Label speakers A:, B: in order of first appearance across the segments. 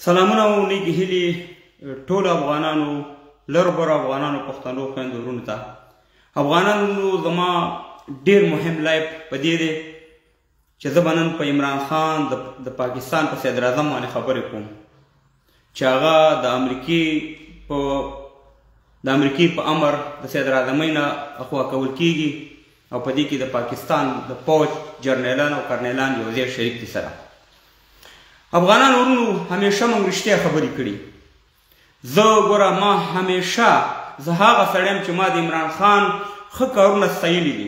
A: سلامونه او نیکې هیلې ټولو افغانانو لر بر افغانانو پښتنو خویندو ورونو ته. افغانانو زما ډېر مهم لایف په دې دی چې زه به نن په عمران خان د پاکستان په صدر اعظم باندې خبرې کوم چې هغه د امریکې په امر د صدر اعظمۍ نه اخوا کول کیږي او په دې کې د پاکستان د پوج جرنیلان او کرنیلان یو ځای شریک دي سره. افغانان ورونو همیشه موږ رښتیا خبرې کړي. زه ګوره ما همیشه زه هغه سړی یم چې ما د عمران خان ښه کارونه ستایلي دي.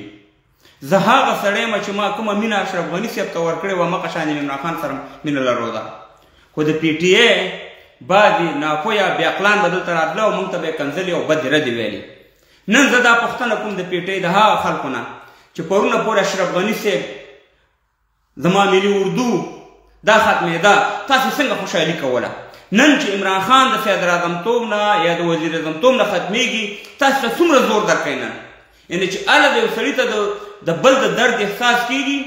A: زه هغه سړی یم چې ما کومه مینه اشرف غني صاحب ته ورکړې وه مقه شان د عمران خان سره مینه لرو ده. خو د پی ټي ای بعضې ناپویه بیعقلان به دلته راتله او موږ ته به یې کنځلې او بدې ردې ویلې. نن زه دا پوښتنه کوم د پی ټي ای د هغه خلکو نه چې پرونه پورې اشرف غني صاحب زما ملي اردو دا ختمېده، تاسې څنګه خوشحالي کوله؟ نن چې عمران خان د صدر اعظمتوب نه یا د وزیر اعظمتوب نه ختمېږي تاسو ته څومره زور درکوي نن؟ یعنې چې هله د یو سړي ته د بل د درد احساس کېږي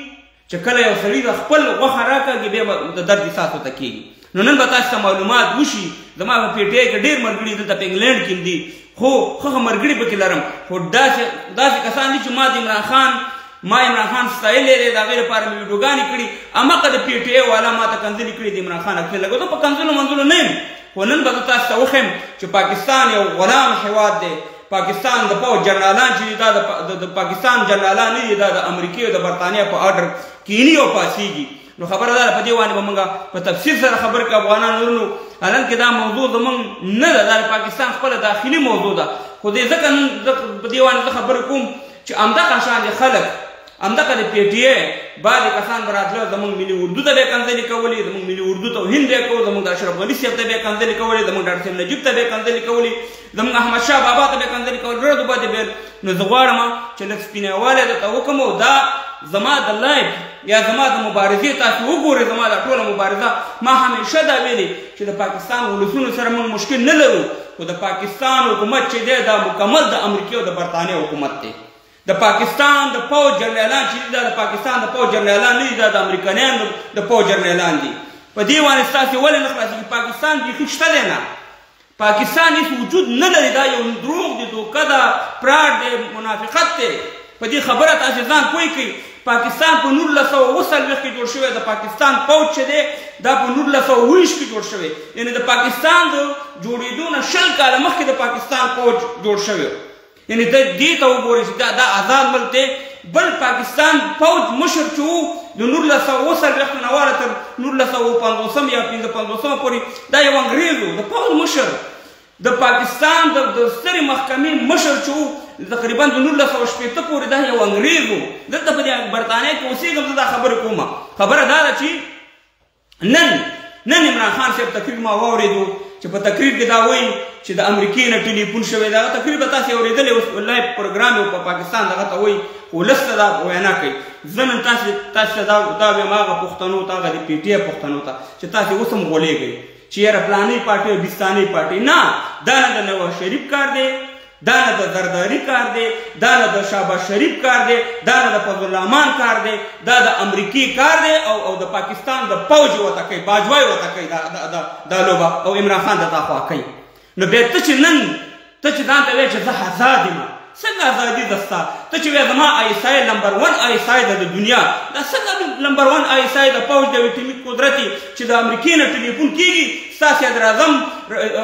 A: چې کله یو سړي د خپل غوښه راکاږي بیا به د درد احساس ورته کېږي. نو نن به تاسو ته معلومات وشي. زما په پی ټي ای کې ډېر ملګري دلته په انګلینډ کې دي خو ښه ملګري پکې لرم خو داسې کسان دي چې ما عمران خان ستایلی دی، د هغې لپاره مې ویډیوګانې کړي. هماغه د پی ټي ای والا ما ته کنځلې کړي د عمران خان اکثر لګو. زه په کنځلو منځلو نه یم خو نن به زه تاسو ته وښیم چې پاکستان یو غلام هېواد دی. پاکستان د پوځ جنرالان چې دا د پاکستان جنرالان نه دي، دا د امریکې او د برطانیه په آرډر کینی او پاسېږي. نو خبره ده په دې باندې به موږ په تفصیل سره خبرې کوو. افغانان ورونو حالانکې دا موضوع زموږ نه ده، دا د پاکستان خپله داخلي موضوع ده. خو دې ځکه نن په دې باندې زه خبرې کوم چې همدغه شان دي خلک همدغه د پی ټي ای بعضې کسان به راتله زموږ ملي اردو ته به یې کنځلې کولې، زموږ ملي اردو توهین به یې کول، زموږ د اشرف غني صاحب ته به یې کنځلې کولې، زموږ ډاکټر صاحب نجیب ته به یې کنځلې کولې، زموږ احمدشاه بابا ته به یې کنځلې کولې، ډېرو باندې به. نو زه غواړم چې لږ سپینوالی درته وکړم او دا زما د لایف یا زما د مبارزې تاسو وګورئ. زما دا ټوله مبارزه ما همیشه دا ویلې چې د پاکستان ولسونو سره موږ مشکل نه لرو خو د پاکستان حکومت چې دی دا مکمل د امریکې او د برطانیې حکومت دی. د پاکستان د پوځ جرنیلان چې دي دا د پاکستان د پوځ جرنیلان نه دي، دا د امریکایانو د پوځ جرنیلان دي. په دې باندې ستاسې ولې نه خلاصېږي؟ پاکستان بیخي شته دی نه، پاکستان هېڅ وجود نه لري. دا یو دروغ دی، دوکه ده، پراډ دی، منافقت دی. په دې خبره تاسې ځان پوه کړئ. پاکستان په 1940 کې جوړ شوی، د پاکستان پوځ چې دی دا په 1920 کې جوړ شوی. یعنې د پاکستان د جوړېدو نه 20 کاله مخکې د پاکستان پوځ جوړ شوی. یعنې دې ته وګورئ چې دا آزاد ملک دی. بل پاکستان پوځ مشر چې و د 1940 نه واله تر 1950 یا 55 پورې دا یو انګریز و، د پوځ مشر. د پاکستان د سترې محکمې مشر چې و تقریبا د 1960 پورې دا یو انګریز و. دلته په دې برطانیه کې اوسېږم زه دا خبرې کومه. خبره دا ده چې نن عمران خان صاحب تقریر ما واورېدو چې په تقریر کې دا وایي چې د امریکې نه ټلیفون شوی. دا تقریر به تاسې اورېدلی اوس لایف پروګرام یو په پاکستان دغه ته وایي ولس ته دا وینا کوي. زه نن تاسو ته دا وایم هغه پښتنو ته، هغه د پی ټي ای پښتنو ته چې تاسې اوس هم غولېږئ چې یاره فلانۍ پارټۍ او بستانۍ پارټۍ. نه، دا نه د نواز شریف کار دی، دا نه د زرداري کار دی، دا نه د شهباز شریف کار دی، دا نه د فضل الرحمن کار دی، دا د امریکې کار دی او د پاکستان د پوځ ورته کوي، باجوای ورته کوي دا لوبه او عمران خان د تا خوا کوي. نو بیا ته چې نن ته چې ځان ته وایې چې زه آزاد یم، څنګه ازادي ده ستا؟ ته چې وایې زما آی ایس آی نمبر 1 آی ایس آی ده د دنیا، دا څنګه نمبر 1 آی ایس آی د پوځ د اټومیک قدرت چې د امریکې نه ټلیفون کېږي، ستا صدر اعظم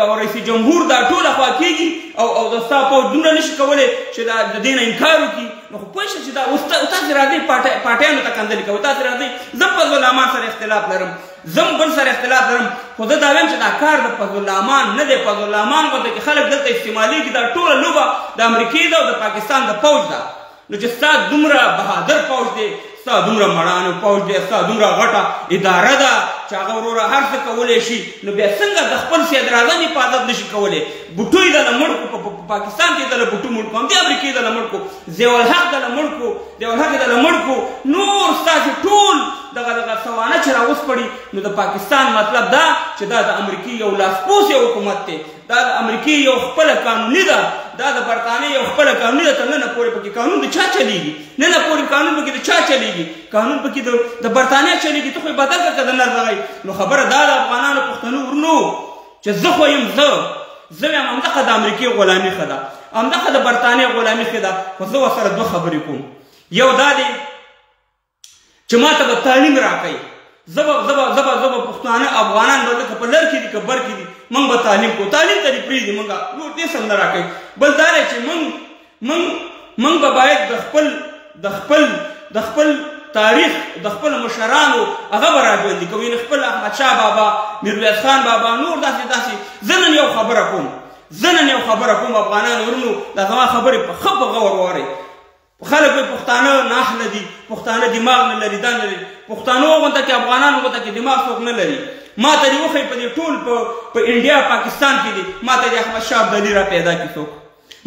A: او رئیس جمهور دا ټوله خوا کېږي او د ستا پوځ دومره نشي کولی چې د دې نه انکار وکړي. نو خو پوه شه چې دا اوس تاسې راځئ پارټیانو ته کنځلې کوئ، تاسې راځئ. زه فضل الرحمن سره اختلاف لرم، زم بل سره اختلاف لرم، خو زه دا وایم چې دا کار د فضل الرحمن نه دی. فضل الرحمن غوندې کې خلک دلته استعمالېږي. دا ټوله لوبه د امریکې ده او د پاکستان د پوځ ده. نو چې ستا دومره بهادر پوځ دی، ستا دومره مړانه پوځ دی، ستا دومره غټه اداره ده چې هغه وروره هر څه کولی شي، نو بیا څنګه د خپل صدر اعظم حفاظت نشي کولی؟ بوټو یې دله مړ کړو، په پاکستان کې یې دله بوټو مړ کړو، همدې امریکې یې دله مړ کړو، ضیاءالحق دله مړ کړو، ضیاءالحق یې دله مړ کړو. نور ستاسې ټول دغه سوانه چې راوسپړي. نو د پاکستان مطلب دا چې دا د امریکې یو لاسپوڅی حکومت دی، دا د امریکې یو خپله قانوني ده، دا د برطانیې یو خپله قانون ده، تر ننه پورې پکې قانون د چا چلېږي؟ ننه پورې قانون پکې د چا چلېږي؟ قانون پکې د برطانیه چلېږي. ته خو یې بدل کړه که د نر دغی. نو خبره دا د افغانانو پښتنو ورونو چې زه خو یم زه یم همدغه د امریکې غلامي ښه ده، همدغه د برطانیې غلامي ښه ده. خو زه ورسره دوه خبرې کوم. یو دا دی چې ما ته به تعلیم راکوئ. زه به پښتانه افغانان به لکه په لر کې دي که بر کې دي موږ به تعلیم کوو. تعلیم ته دې پرېږدي، موږ نور دې سم نه راکوئ. بل دا دی چې موږ به باید د خپل تاریخ د خپل مشرانو هغه به راژوندي کوو، یعنې خپل احمدشاه بابا، میرویس خان بابا، نور داسې. زه نن یو خبره کوم افغانانو ورونو، دا زما خبرې په ښه په غور واورئ. خلک وایي پښتانه ناحله دي، پښتانه دماغ نه لري، دا نه لري. پښتانو غونته کې افغانانو غونته کې دماغ څوک نه لري. ما ته دې وښیي په دې ټول په انډیا پاکستان کې دي، ما ته دې احمدشاه ابدالي را پیدا کړي څوک،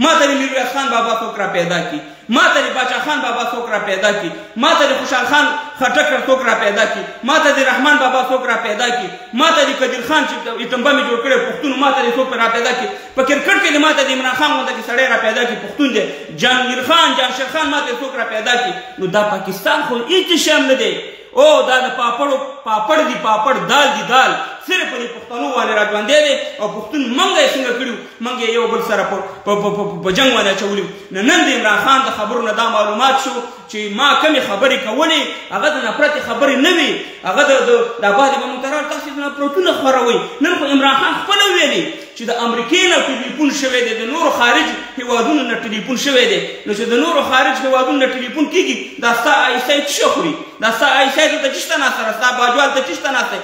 A: ما ته دې میرویس خان بابا څوک را پیدا کړي، ما ته دې باچا خان بابا څوک را پیدا کړي، ما ته دې خوشحال خان خټک څوک را پیدا کړي، ما ته دې رحمان بابا څوک را پیدا کړي، ما ته دې قدیر خان چې ایټم بم یې جوړ کړی پښتون، ما ته دې څوک را پیدا کړي. په کرکټ کې دې ما ته دې عمران خان غونته کې سړی را پیدا کړي پښتون دی، جهانګیر خان، جانشیر خان ما ته څوک را پیدا کړي. نو دا پاکستان خو هېڅ شی هم نه دی. او دا د پاپړ دي، پاپړ دال دي، دال صرف په دې پښتنو باندې را ژوندی دی. او پښتون موږ یې څنګه کړي، موږ یې یو بل سره په جنګ باندې اچولي. نن د عمران خان د خبرو نه دا معلومات شو چې ما کمې خبرې کولې هغه د نفرتې خبرې نه وي، هغه د بعضې به موږ ته راغلل تاسې نفرتونه خپروئ. نن خو عمران خان خپله ویلي چې د امریکې نه ټلیفون شوی دی، د نورو خارج هېوادونو نه ټلیفون شوی دی. نو چې د نورو خارج هېوادونو نه ټلیفون کېږي، دا ستا آیسای څه شی خوري؟ دا ستا آیسای دلته چې شته ناسته ده، ستا باجوال ته چې شته ناسته دی.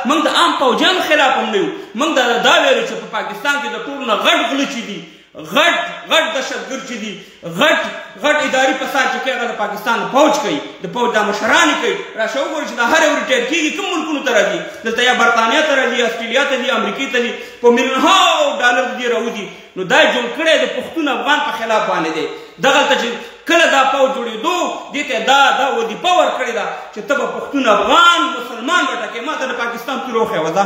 A: موږ د عام پوجیانو خلاف هم نه یو. موږ دا ویلو چې په پاکستان کې د ټولو نه غټ غله چې دي، غټ دهشتګرد چې دي، غټ اداري فساد چې کوي هغه د پاکستان فوج کوي، د فوج دا مشران یې کوي. راشه وګورئ چې دا هر یو ریټایر کېږي کوم ملکونو ته راځي. دلته یا برطانیه ته راځي، اسټرالیا ته ځي، امریکې ته ځي، په میلیونونو ډالر دې راوځي. نو دا جوړ کړی د پښتون افغان په خلاف باندې دی. دغلته چې کله دا فوج جوړېدو دې ته دا وظیفه ورکړې ده چې ته به پښتون افغان مسلمان به ټاکې. ما ته د پاکستان توره وښیه ده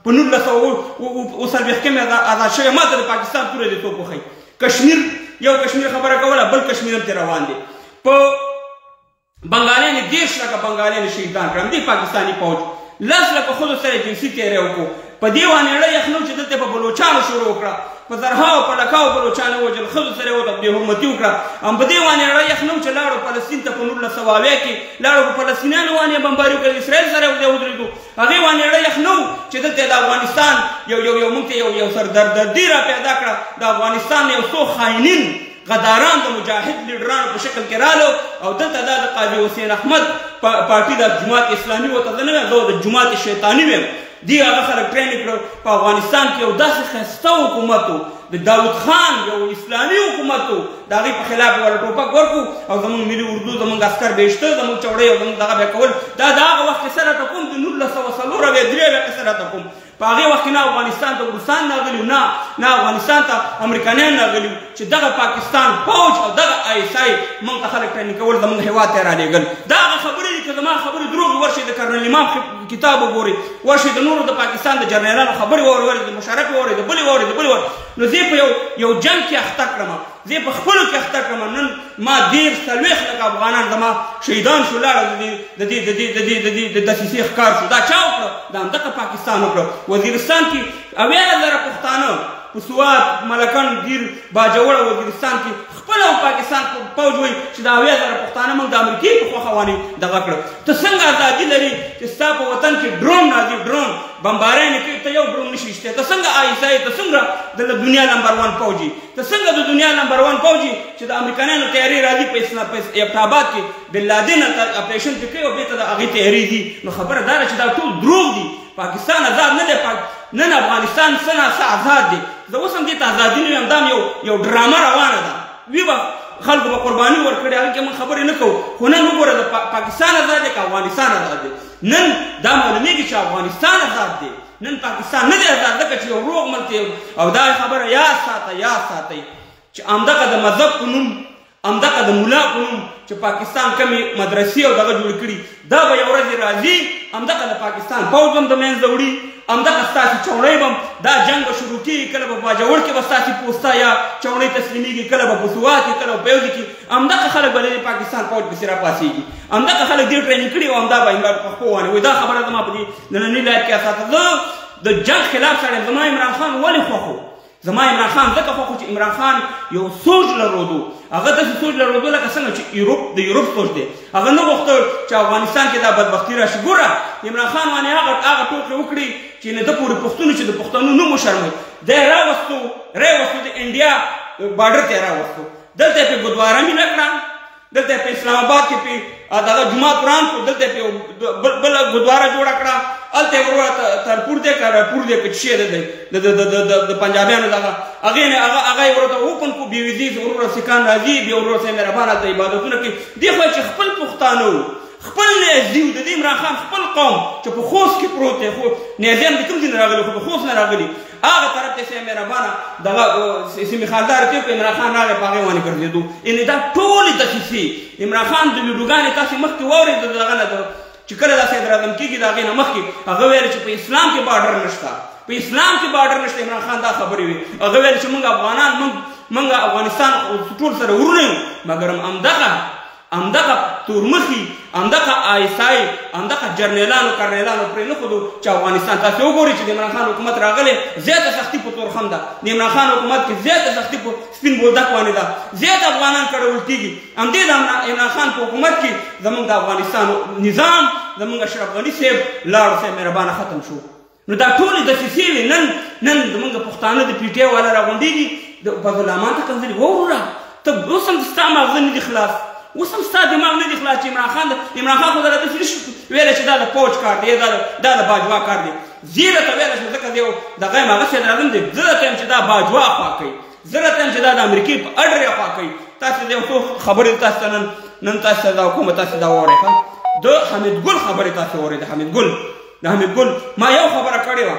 A: په 1940 کې مې ازاد شوی، ما ته د پاکستان توره دې څوک وښیي. کشمیر، یو کشمیر خبره کوله، بل کشمیر هم ترې روان دی. په بنګالیانو 10 لکه بنګالیانو شهیدان کړل، دې پاکستاني فوج 10 لکه ښځو سره جنسي تېری وکړو. په دې باندې اړه یخنو چې دلته په بلوچانو شروع وکړه، په زرهاو په لکاو بلوچانو ووژل، ښځو سره یې بې حرمتي وکړه. په دې باندې اړه یخنو چې لاړو فلسطین ته په 1980 کې لاړو، په فلسطینیانو باندې بمباري وکړه، اسرائیل سره ودرېدو. هغې باندې اړه یخنو چې دلته د افغانستان موږ ته یو سردردي را پیدا کړه. د افغانستان یو څو خاینین غداران د مجاهد لیډرانو په شکل کې رالو، او دلته دا د قاضي حسین احمد پارټي د جماعت اسلامي ورته زه نه وایم، زه د جماعت شیطاني وایم. دی هغه خلک ټرېن کړل. په افغانستان کې یو داسې ښایسته حکومت و، د داود خان یو اسلامي حکومت و، د هغې په خلاف یې ورله ټوپک ورکړو، او زموږ ملي اردو، زموږ عسکر به یې شته، زموږ چوړۍ او زموږ دغه به یې کول. دا د هغه وخت کیسه راته کوم، د 1943 کیسه راته کوم. په هغې وخت کې نه افغانستان ته روسان راغلي وو، نه افغانستان ته امریکایان راغلي وو، چې دغه پاکستان فوج او دغه ISI موږ ته خلک ټرېننګ کول، زموږ هېواد ته یې رالېږل. دا هغه خبرې دي که زما خبرې دروغ وي، ورشئ د کرنل امام کتاب وګورئ، ورشئ د نورو د پاکستان د جرنیلانو خبرې واورئ، د مشرف یې واورئ، د بلې واورئ، د بلې واورئ. نو زه په یو جنګ کې اخته کړم، زه په خپلو کې اخته کړم. نن ما 40 لکه افغانان زما شهیدان شو، لاړه د دسیسې ښکار شو. دا چا وکړه؟ دا همدغه پاکستان وکړه. وزیرستان کې 80,000 پښتانه په سوات، ملکان، گیر، باجوړه وزیرستان کې خپله پاکستان فوج وایي چې دا 80,000 پښتانه موږ د امریکې په خوښه باندې دغه کړه. ته څنګه ازادي لري چې ستا په وطن کې ډرون راځي، ډرون بمبارانې کوي، ته یو ډرون نشي ایستی؟ ته څنګه ISI، ته څنګه د دنیا نمبر 1 فوجي، ته څنګه د دنیا نمبر 1 فوجي چې د امریکایانو تیاري راځي په ابټاباد کې بن لادن اپریشن کې کوي، او بېرته د هغې تیاري دي. نو خبره دا ده چې دا ټول دروغ دي. پاکستان آزاد نه دی، نن افغانستان څه ناڅه آزاد دی. زه اوس هم دې ته ازادي نه وایم، دا هم یو ډرامه روانه ده. وي به خلکو به قرباني ورکړې، هغې کې موږ خبرې نه کوو. خو نن وګوره د پاکستان آزاد دی که افغانستان آزاد دی؟ نن دا معلومېږي چې افغانستان آزاد دی، نن پاکستان نه دی آزاد، ځکه چې یو روغ ملک دی. او دا خبره یاد ساتئ چې همدغه د مذهب په نوم، همدغه د ملا په نوم چې پاکستان کمې مدرسې او دغه جوړې کړي دا به یو ورځ راځي همدغه د پاکستان پوځ هم د منځه وړي همدغه ستاسې چوڼۍ به دا جنګ به شروع کېږي کله به باجوړ کې به ستاسې پوسته یا چوڼۍ تسلیمېږي کله به په سوات کې کله به په یوځي کې همدغه خلک به د پاکستان پوځ پسې راپاڅېږي همدغه خلک دې ټرېننګ کړي او همدا به عمران په خپو واني وایي دا خبره زما په دې ننني لایف کې اساسه زه د جنګ خلاف سړی زما عمران خان ولې خوښ و زما عمران خان ځکه خوښ و چې عمران خان یو سوچ لرودو هغه داسې سوچ لرودو لکه څنګه چې د یورپ سوچ دی هغه نه غوښتل چې افغانستان کې دا بدبختي راشي ګوره عمران خان باندې هغه ټوکې وکړي چې نه ده پورې پښتون چې د پښتنو نوم وشرموي دی راوستو د انډیا بارډر ته یې راوستو دلته یې پې ګودواره مینه کړه دلته یې په اسلام آباد کې پې دغه جومات وران کړو دلته یې پې بله ګودواره جوړه کړه هلته یې وروره ترپور دی که راپور دی که څه شی دی د پنجابیانو دغه هغه یې ورته اوپن کړو بې ویزې وروره سیکان راځي بیا وروره صاحب مهربان هلته عبادتونه کوي دې خو چې خپل پښتانه وو خپل نیزي و د دې عمران خان خپل قوم چې په خوست کې پروت دی خو نیزیان د کوم ځای نه راغلي خو د خوست نه راغلي هغه طرف ته صاحب مهربانه دغه سیمې خالدار ته په عمران خان راغی په هغې باندې ګرځېدو یعنې دا ټولې دسیسې عمران خان د ویډیوګانې تاسې مخکې واورېد د دغه نه چې کله دا صدراعظم کېږي د هغې نه مخکې هغه ویل چې په اسلام کې بارډر نشته په اسلام کې بارډر نشته عمران خان دا خبرې وي هغه ویل چې موږ افغانان موږ افغانستان ټول سره ورونه یو مګر همدغه تورمخي همدغه آیسای همدغه جرنیلانو کرنیلانو پرې نه ښودو چې افغانستان تاسې وګورئ چې د عمران خان حکومت راغلی زیاته سختي په تورخم ده د عمران خان حکومت کې زیاته سختي په سپین بولدک باندې ده زیات افغانان کړول کېږي همدې د عمران خان په حکومت کې زموږ د افغانستان نظام زموږ اشرف غني صاحب لاړو صاحب مهربانه ختم شو نو دا ټولې دسیسې وې نن زموږ پښتانه د پي ټي آی والا راغونډېږي د پارلمان ته کنځلي ووروره ته اوس هم ستا ماغزه نه دي خلاص اوس هم ستا دماغ نه دي خلاص چې عمران خان خو درته داسې نشي ویلی چې دا د پوج کار دی دا د باجوا کار دی زه درته ویلی شم ځکه دی دغه یم هغه صدراعظم دی زه درته یم چې دا باجوا خوا کوي زه درته یم چې دا د امریکې په اډر یې خوا کوي تاسې د یو څو خبرې تاسو ته نن تاسو ته دا حکومت تاسې دا واورئ د حمید ګل خبرې تاسې واورئ د حمید ګل ما یو خبره کړې وه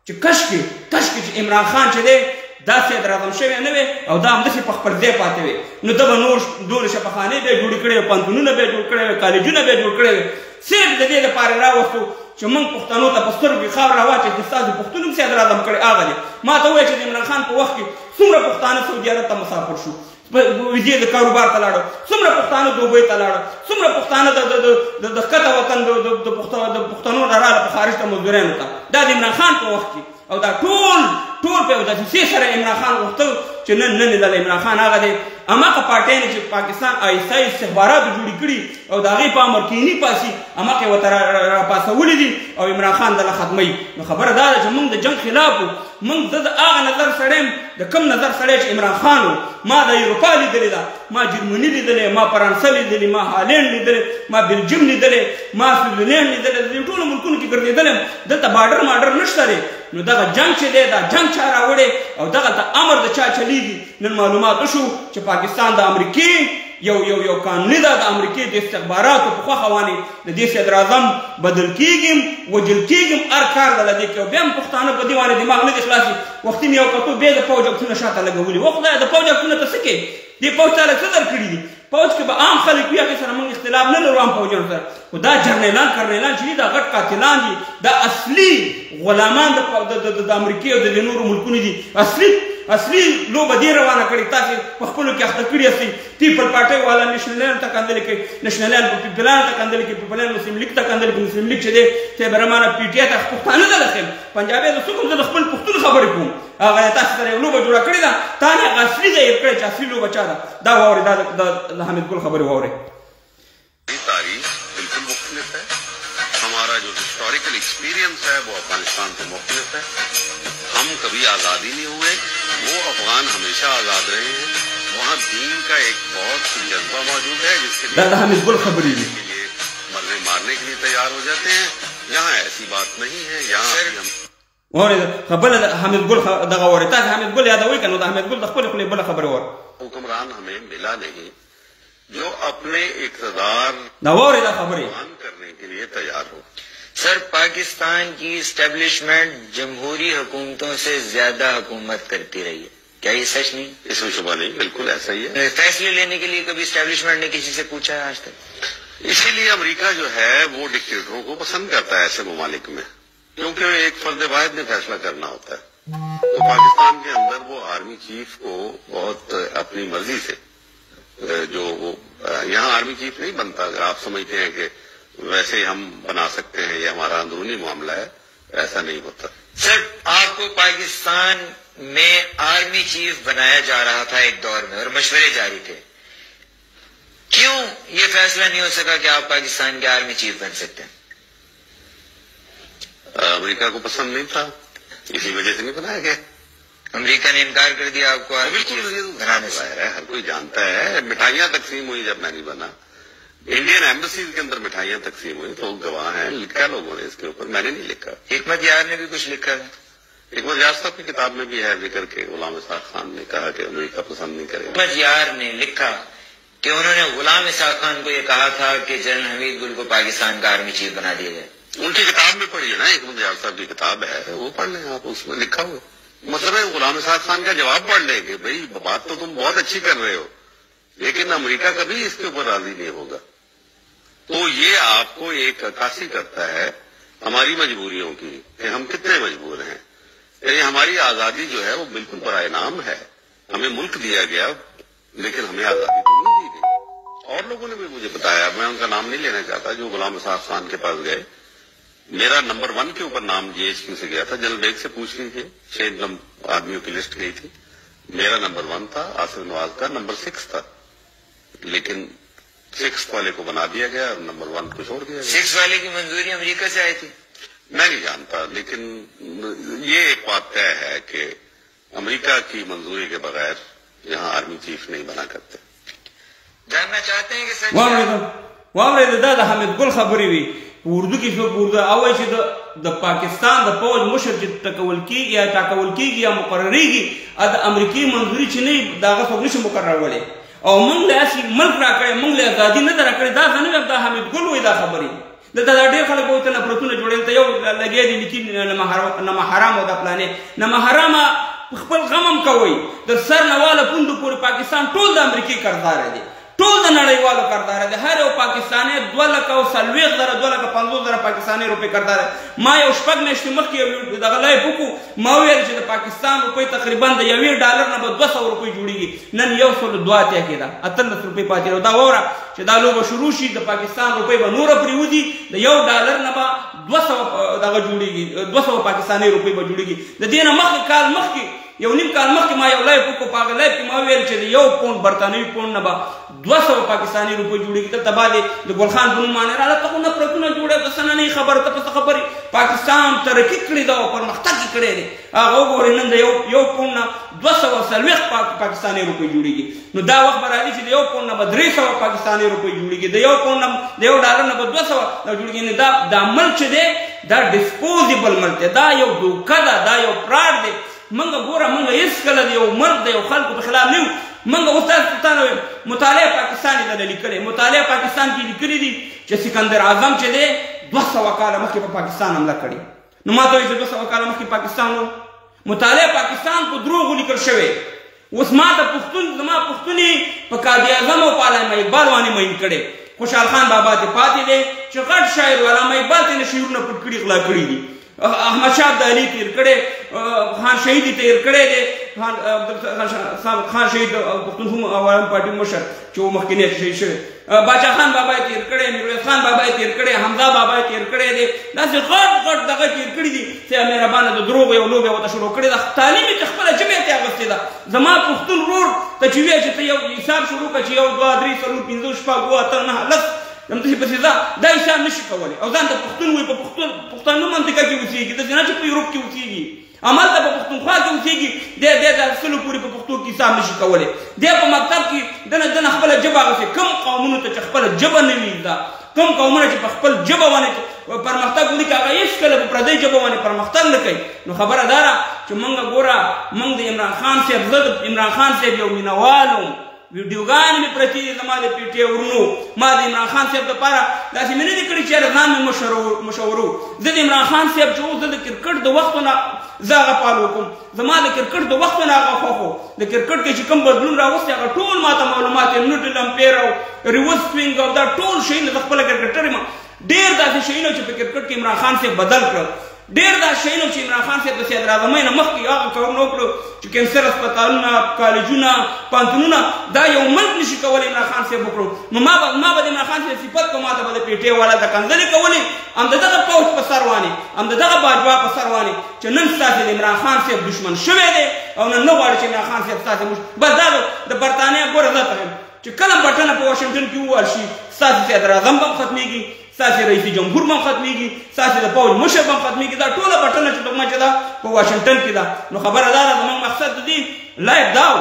A: چې کشکې چې عمران خان چې دی دا صدراعظم شوی نه وي او دا همداسې په خپل ځای پاتې وي نو ده به نور ډولې شفاخانې به یې جوړې کړې وي پوهنتونونه به یې جوړ کړی وي کالجونه به یې جوړ کړی وي صرف د دې لپاره یې راوستو چې موږ پښتنو ته په سترګو کې خاوره واچوي چې ستاسو پښتون هم صدراعظم کړی هغه دی ما ته ووایه چې د عمران خان په وخت کې څومره پښتانه سعودي عرب ته مسافر شو ویزې د کاروبار ته لاړو څومره پښتانه دوبۍ ته لاړو څومره پښتانه د ښکته وطن د پښتنو نه راغله په خارج ته مزدوریانو ته دا د عمران خان په وخت کې او دا ټول په یو دسیسې سره عمران خان غوښتل چې نن یې د عمران خان هغه دی هماغه پارټیانې چې پاکستان آیسای استخباراتو جوړې کړي او د هغې په امر کیني پاسي هماغه یې ورته راپاڅولي دي او عمران خان دله ختموي نو خبره دا ده چې موږ د جنګ خلاف وو موږ د هغه نظر سړی د کوم نظر سړی چې عمران خان و ما د اروپا لیدلې ده ما جرمني لیدلې ما فرانسه لیدلې ما هالینډ لیدلې ما بلجیم لیدلې ما سویټزرلینډ لیدلې د ټولو ملکونو کې ګرځېدلی دلته بارډر نشته دی نو دغه جنګ چې دی دا جنګ چا راوړی او دغه د امر د چا چلیږي نن معلومات وشو چې پاکستان د امریکې یو قانوني ده د امریکې د استخباراتو په خوښه باندې د دې صدراعظم بدل کېږي وجل کېږي هر کار دله دې کوي بیا هم پښتانه په دې باندې دماغ نه دي خلاصي وختي مې یو کتو بیا د پوج اکتونه شاته لګولي و خدایه د پوج اکتونه ته څه کوې دې پوج ته هلک څه درکړي دي پوج کې به عام خلک وي هغې سره موږ اختلاف نه لرو عام پوجانو سره خو دا جرنیلان کرنیلان چې دي دا غټ قاتلان دي دا اصلي غلامان د امریکې او د نورو ملکونو دي اصلي لوبه دې روانه کړې تاسې په خپلو کې اخته کړي یاستئ پیپل پارټۍ والا نشنلیان ته کنځلې کوي نشنلیان په پیپلان ته کنځلې کوي پیپلان مسلم لیگ ته کنځلې کوي مسلم لیگ چې دی صاحب رحمانه پي ټي آی ته پښتانه ته لخیم پنجابی زه څوک زه د خپل پښتون خبرې کوم هغه تاسو سره یو لوبه جوړه کړې ده تا نه هغه اصلي ځای یې کړی چې اصلي لوبه چا ده دا واورئ دا د حمید ګل خبرې واورئ
B: تاریخ بالکل مختلف ہے ہمارا جو ہسٹوریکل ایکسپیرینس ہے وہ افغانستان سے مختلف ہے ہم کبھی آزادی نہیں ہوئے وہ افغان ہمیشہ آزاد رہے ہیں وہاں دین کا ایک بہت جذبہ موجود ہے جس کے لیے مرنے مارنے کے لیے تیار ہو جاتے ہیں یہاں ایسی بات نہیں ہے یہاں
A: خبره حمید ګل دغه واورئ تاسې حمید ګل یادوئ که نو د حمید ګل د خپلې خولې بله خبره واورئ
B: حکمران ہمیں ملا نہیں جو اپنے اقتدار کرنے کے لیے تیار ہو
C: سر پاکستان کی اسٹیبلشمنٹ جمہوری حکومتوں سے زیادہ حکومت کرتی رہی ہے क्या ये सच नहीं?
B: इसमें शुबा नहीं, बिल्कुल ऐसा ही है।
C: फैसले लेने के लिए कभी एस्टेब्लिशमेंट ने किसी से पूछा है आज तक?
B: इसीलिए अमेरिका जो है वो डिक्टेटरों को पसंद करता है ऐसे ममालिक में, क्योंकि एक फर्द वाहिद ने फैसला करना होता है। तो पाकिस्तान के अंदर वो आर्मी चीफ को बहुत अपनी मर्जी से जो वो यहाँ आर्मी चीफ नहीं बनता। अगर आप समझते हैं कि वैसे हम बना सकते हैं, ये हमारा अंदरूनी मामला है, ऐसा नहीं होता।
C: सर, आपको पाकिस्तान में आर्मी चीफ बनाया जा रहा था एक दौर में और मशवरे जारी थे, क्यों ये फैसला नहीं हो सका कि आप पाकिस्तान के आर्मी चीफ बन सकते हैं?
B: अमेरिका को पसंद नहीं था, इसी वजह से नहीं बनाया गया।
C: अमेरिका ने इनकार कर दिया आपको आर्मी चीफ बनाने से?
B: हर कोई जानता है, मिठाइयां तकसीम हुई जब मैं नहीं बना, इंडियन एम्बेसीज के अंदर मिठाइयां तकसीम हुई, तो गवाह हैं, लिखा लोगों ने इसके ऊपर, मैंने नहीं लिखा।
C: हिकमत यार ने भी कुछ लिखा था।
B: हिकमत यार साहब की किताब में भी है जिक्र के गुलाम इसाक खान ने कहा कि अमेरिका पसंद नहीं करेगा।
C: हिकमत यार ने लिखा कि उन्होंने गुलाम इसाक खान को यह कहा था कि जनरल हमीद गुल को पाकिस्तान का आर्मी चीफ बना दिया जाए।
B: उनकी किताब में पढ़ी है ना, हिकमत यार साहब की किताब है, वो पढ़ लें आप, उसमें लिखा हुआ। मतलब है गुलाम इसाक खान का जवाब पढ़ लेंगे, भाई बात तो तुम बहुत अच्छी कर रहे हो, लेकिन अमेरिका कभी इसके ऊपर राजी नहीं होगा। तो ये आपको एक अक्कासी करता है हमारी मजबूरियों की कि हम कितने मजबूर हैं। यानी हमारी आजादी जो है वो बिल्कुल बराए नाम है, हमें मुल्क दिया गया लेकिन हमें आजादी तो नहीं दी गई। और लोगों ने भी मुझे बताया, मैं उनका नाम नहीं लेना चाहता, जो गुलाम इसाक खान के पास गए, मेरा नंबर 1 के ऊपर नाम GHQ से गया था, जनरल बेग से पूछ लीजिए, 6 आदमियों की लिस्ट गई थी, मेरा नंबर 1 था, आसिफ नवाज का नंबर 6 था, लेकिन 6 वाले को बना दिया गया और नंबर 1 को छोड़ दिया गया।
C: 6 वाले की मंजूरी अमेरिका से आई थी?
B: मैं नहीं जानता, लेकिन ये एक बात तय है कि अमेरिका की मंजूरी के बगैर यहाँ आर्मी चीफ नहीं बना करते।
C: जानना चाहते हैं कि सच
A: वामरे दा हामिद गुल खबरी हुई उर्दू की उर्दू अवल से द पाकिस्तान द फौज मुशर जे टकवल की या मुकर्ररी की अद अमेरिकी मंजूरी छ नहीं दागा सोगनिश मुकर्रर वाले और मंग लासी मुल्क राकड़े मंग ले आजादी न राकड़े दा जन अब दा हामिद गुल वही दा खबरी दा ढेर खलक बहुत न प्रतुन जोड़े त यो लगे दी लेकिन न हराम होदा प्लाने न हराम खपल गमम कोई द सर नवाला पुंदु पूरे पाकिस्तान टोल द अमेरिकी करदार है टोल द नड़ीवालो करदार है हर वो पाकिस्तानी 2,50,000 पाकिस्तानी रुपए करदार है मा यो शपग में इस्तेमाल किए दगलाय बुकु मावेल जे पाकिस्तान रुपए तकरीबन $1 न 200 रुपए जुड़ीगी नन यो सोल दुआ त्या केदा 18 रुपए पाती रो दा वरा che da logo shurushi da Pakistan rupai ba nura priudi da $1 na ba 200 daga judigi 200 pakistani rupai ba judigi da dina makh kal makh yow nim kal makh ma yow lay ko paga lay ma wer che yow pound bartani pound na ba 200 pakistani rupai judigi ta tabade da gol khan bunu mane ra ta kuna protuna jude da sana nahi khabar ta pas khabari Pakistan taraki kli da par makhta ki kre ne aga gore nan da yow pound na 270 pakistani rupai judigi no da waqt barali che yow pound na ba 300 pakistani रुपए जुड़ेगी दयो $1 न 200 जुड़ेगी ने दा मल छ दे दा डिस्पोजेबल मल ते दा यो दुका दा यो प्राड दे मंगा गोरा मंगा इस कल दे यो मर्द दे यो खल्क के खिलाफ नहीं मंगा उस्ताद तानो मुताले पाकिस्तानी दा लिखले मुताले पाकिस्तान की लिखली दी जे सिकंदर आजम छ दे 200 काल मक्के पर पाकिस्तान हमला करी नो मा तो 200 काल मक्के पाकिस्तान मुताले पाकिस्तान को द्रोह लिखल शवे उसमा द पुख्तून जमा पुख्तूनी पकादी आजम और पाला में इकबाल वानी में इनकड़े खुशाल खान बाबा के पाती दे चकट शायर वाला में इकबाल तेने शिरूर न पुटकड़ी खला कड़ी दी अहमद शाह अली तीर कड़े खान शहीदी तीर कड़े दे खान शहीद पुख्तून आवाम पार्टी मुशर जो मखने शहीद बादशाह खान बाबा तीर कड़े मिर्वेज खान बाबा तीर कड़े हमजा बाबा तीर कड़े दे दासे गट दगा तीर कड़ी दी से मेरा बाना तो द्रोग यो लोग वो शुरू कड़ी दा तालीम तखपला जमे ते अगस्ते दा जमा पुख्तून रोड तचविया जे ते हिसाब शुरू का चियो 2 3 4 5 6 7 8 9 لم تجي بس دا हिसाब नशी कवले او ځان ته पुख्तून وي په पुख्तून نو منطقه کې وسیږي د جنا چې په یورپ کې وسیږي عمل ته په پښتونخوا کې وسیږي د سلو پوری په پښتو کې حساب نشي کولای د په مکتب کې دنه خپل جبه غوښه کم قومونو ته خپل جبه نه ویدا کم قومونه چې خپل جبه ونه پرمختګ وکړي هیڅ کله په پردي جبه ونه پرمختګ نه کوي نو خبره دارا چې مونږ ګورا مونږ د عمران خان صاحب زد عمران خان صاحب یو مینوالو ویډیوګان می پرتی زماده پیټه ورنو ما د عمران خان صاحب لپاره داسې مې نه کړی چې ځان مې مشورو زه د عمران خان صاحب چې د کرکټ د وختونه زه هغه فالو کوم. زما د کرکټ د وخت نه هغه خوښ و. د کرکټ کې چې کوم بدلون راوستی هغه ټول ما ته معلومات یې نیوټرل امپیر او ریورس سوینګ او دا ټول شیونه د خپله کرکټر یم. ډېر داسې شیونه چې په کرکټ کې عمران خان صاحب بدل کړل. ډېر دا شیونه چې عمران خان صاحب د صدراعظمۍ نه مخکې هغه کارونه وکړو چې کینسر هسپتالونه، کالجونه، پوهنتونونه دا یو ملک نشي کولی عمران خان صاحب وکړو. نو ما به د عمران خان صاحب صفت کوم، ما ته به د پیټۍ والا د کنځلې کولې، هم د دغه پوځ په سر وانې، هم د دغه باجوا په سر وانې چې نن ستاسې د عمران خان صاحب دشمن شوی دی او نن نه غواړي چې عمران خان صاحب ستاسې بس دا د برطانیه ګوره زه ته یم چې کله بټنه په واشنګټن کې ووهل شي ستاسې صدراعظم به هم ختمېږي، ستاسې رئیس جمهور به هم ختمېږي، ستاسې د پوځ مشر به هم ختمېږي. دا ټوله بټنه چې تقمه چې ده په واشنګټن کې ده. نو خبره دا ده زموږ مقصد د دې لایق دا و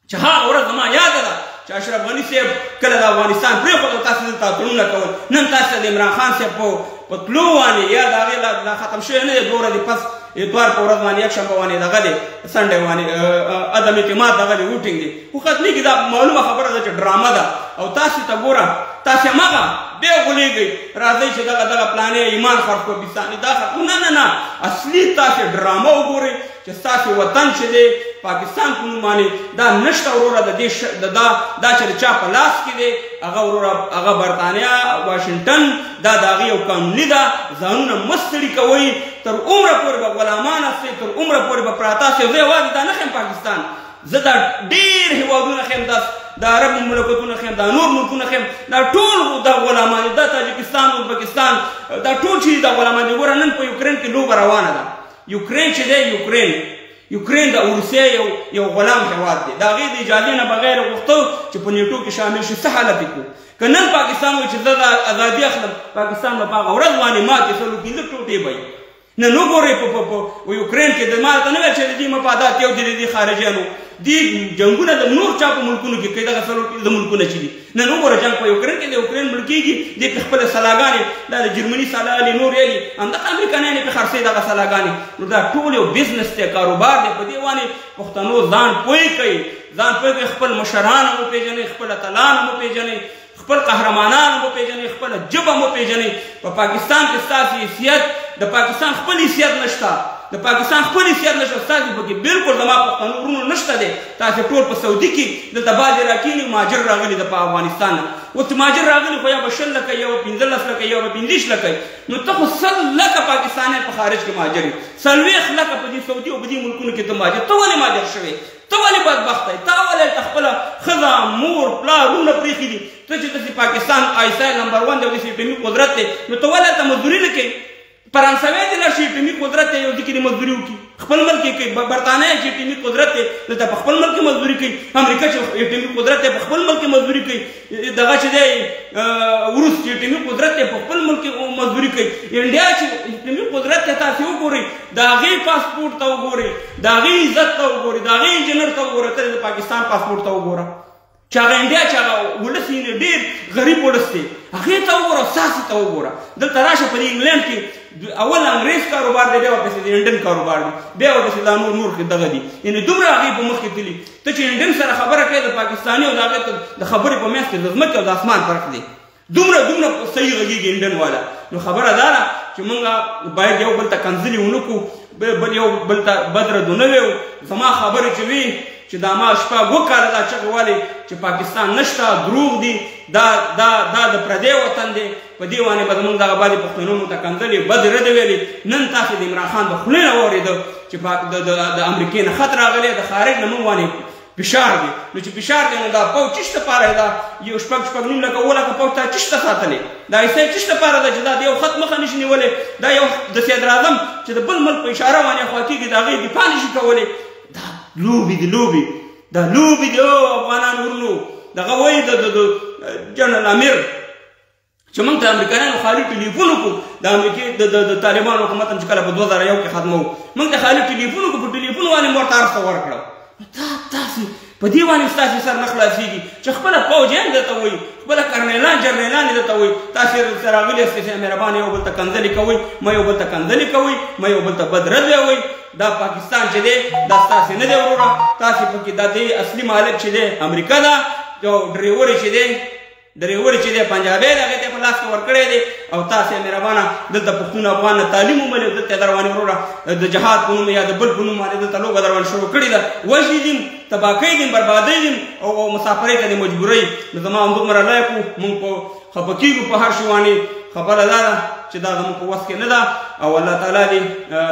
A: چې هغه ورځ زما یاده ده چې اشرف غني صاحب کله د افغانستان پرېښود، تاسو دلته اتڼونه کول. نن تاسو د عمران خان صاحب په تلو باندې یا د هغې لا ختم شوی نه دی، 2 ورځې پس اتوار په ورځ باندې یکشنبه باندې دغه دی سنډې باندې عدم اعتماد دغه دی ووټینګ دی خو ختمېږي. دا معلومه خبره ده چې ډرامه ده او تاسې ته ګوره تاسې هماغه بیا غولېږئ راځئ چې دغه پلانې ایمان خرڅ کړو بستانې دا خرڅ نه اصلي تاسې ډرامه وګورئ چې ستاسې وطن چې دی پاکستان په نوم باندې دا نشته وروره د دې دا چې د چا په لاس کې دی هغه وروره هغه برطانیه واشنګټن دا د هغې یو قانوني ده. ځانونه مه ستړي کوئ، تر عمره پورې به غلامان استئ، تر عمره پورې به پراته استئ. زه یوازې دا نه ښیم پاکستان، زه دا ډېر هېوادونه ښیم، دا عرب مملکتونه ښیم، دا نور ملکونه ښیم، دا ټول دا غلامان دا تاجکستان، ازبکستان دا ټول چې دا غلامان دي. ګوره نن په یوکرین کې لوبه روانه ده. یوکرین چې دی یوکرین د روسیې یو غلام هېواد دی. د هغې د اجازې نه بغیر غوښته چې په نیټو کې شامل شي. څه حالت یې کړو که نن پاکستان وایي چې زه دا ازادي اخلم، پاکستان به په هغه ورځ باندې ماتې 15 ټوټې به وي. نن وګورئ په یوکرین کې د ما ته نه ویل چې د دې مفادات یو دي د دې خارجیانو دې جنګونه د نور چا په ملکونو کې کوي، دغه 15 ملکونه چې دي. نن وګوره جنګ په یوکرین کې د یوکرین ملک کېږي، دې پې خپله سلاګانې دا د جرمني سلا الي نور الي همدغه امریکایان یې پې خرڅوي دغه سلاګانې. نو دا ټول یو بزنس دی، کاروبار دی. په دې باندې پښتنو ځان پوه کوي، خپل مشران هم وپېژنئ، خپل اتلان هم وپېژنئ، خپل قهرمانان هم وپېژنئ، خپله ژبه هم وپېژنئ. په پاکستان کې ستاسې حیثیت د پاکستان خپل حیثیت نشته، د پاکستان خپل حیثیت نشته، ستاسې پکې بالکل زما پښتنو ورونو نشته دی. تاسې ټول په سعودي کې دلته بعضې راکېني مهاجر راغلي د په افغانستان نه. اوس مهاجر راغلي خو یا به 20 لکه یا به 15 لکه یا به 25 لکه. نو ته خو 100 لکه پاکستانیان په خارج کې مهاجر یې، 40 لکه په دې سعودي او په دې ملکونو کې ته مهاجر. ته ولې مهاجر شوې؟ ته ولې بدبخته یې؟ تا ولې هلته خپله ښځه مور پلار وروڼه پرېښي دي؟ ته چې داسې پاکستان آیسای نمبر 1 دی او داسې اټومي قدرت دی، نو ته ولې هلته مزدوري نه کوې؟ فرانسوی دی لاړ شي اټومي قدرت دی یو ځای کې دې مزدوري وکړي، خپل ملک یې کوي. برطانیه چې اټومي قدرت دی دلته په خپل ملک کې مزدوري کوي. امریکا چې اټومي قدرت دی په خپل ملک کې مزدوري کوي. دغه چې دی روس چې اټومي قدرت دی په خپل ملک کې مزدوري کوي. انډیا چې اټومي قدرت دی تاسې وګورئ، د هغې پاسپورټ ته وګورئ، د هغې عزت ته وګورئ، د هغې انجینر ته وګورئ، ته د پاکستان پاسپورټ ته وګوره چې هغه انډیا چې هغه ولس یې ډېر غریب ولس دی، هغې ته وګوره، ستاسې ته وګوره. دلته راشه په دې انګلینډ کې اول انګریز کاروبار دی، بیا ورپسې د انډین کاروبار دی، بیا ورپسې دا نور دغه دي. یعنې دومره هغې په مخ کې تللي. ته چې انډین سره خبره کوې د پاکستاني او د هغې د خبرې په منځ کې د ځمکې او د اسمان فرق دی. دومره صحیح غږېږي انډین والا. نو خبره دا ده چې موږ باید یو بل ته کنځلې ونه کړو، یو بل ته بد رد ونه ویو. زما خبرې چې وي چې دا ما شپږ کاله دا چغې والې چې پاکستان نشته، دروغ دي، دا د پردی وطن دی. په دې باندې به زموږ دغه بعضې پښتنو موږ ته کنځلې بد رد ویلې. نن تاسې د عمران خان د خولې نه واورېده چې د امریکې نه خط راغلی، د خارج نه موږ باندې فشار دی. نو چې فشار دی نو دا پوځ چش دپاره دا یو شپږ نیم لکه 7 لکه پوځ ته چش ته ساتلی، دا ایسای چش دپاره ده چې دا د یو خط مخه نشي نیولی، دا یو د صدراعظم چې د بل ملک په اشاره باندې خوا کېږي د هغې دفاع نشي کولی. دا لوبې دي دا لوبې دي او افغانان ورونو. دغه وایي د جنرال امیر چې موږ ته امریکایانو خالي ټلیفون وکړو، د امریکې د طالبانو حکومت هم چې کله په 2001 کې ختموو، موږ ته خالي ټلیفون وکړو، په ټلیفون باندې مو ورته هر څه ورکړه. تاسې په دې باندې ستاسې سر نه خلاصېږي چې خپله پوځیان درته وایي، خپله کرنیلان جرنیلان یې درته وایي، تاسې راغلي یاستئ مهربانه یو بل ته کنځلې کوئ، مه یو بل ته کنځلې کوئ، مه یو بل ته بد رد ویوئ. دا پاکستان چې دی دا ستاسې نه دی وروره، تاسې پکې دا د اصلي مالک چې دی امریکا ده، یو ډریور چې دی درې وړي چې دی پنجابی دی هغې ته یې په لاس کې ورکړی دی او تاسې مهربانه دلته پښتون افغان نه تعلیم وملي او دلته یې در باندې وروره د جهاد په نوم یا د بل په نوم باندې دلته لوبه در باندې شروع کړې ده وژنې دي تباکۍ دي بربادۍ دي او مسافرۍ ته دې مجبورۍ نو زما همدومره لایق وو موږ په خفه کېږو په هر شي باندې خبره دا ده چې دا زموږ په وس کې نه ده او الله تعالی دې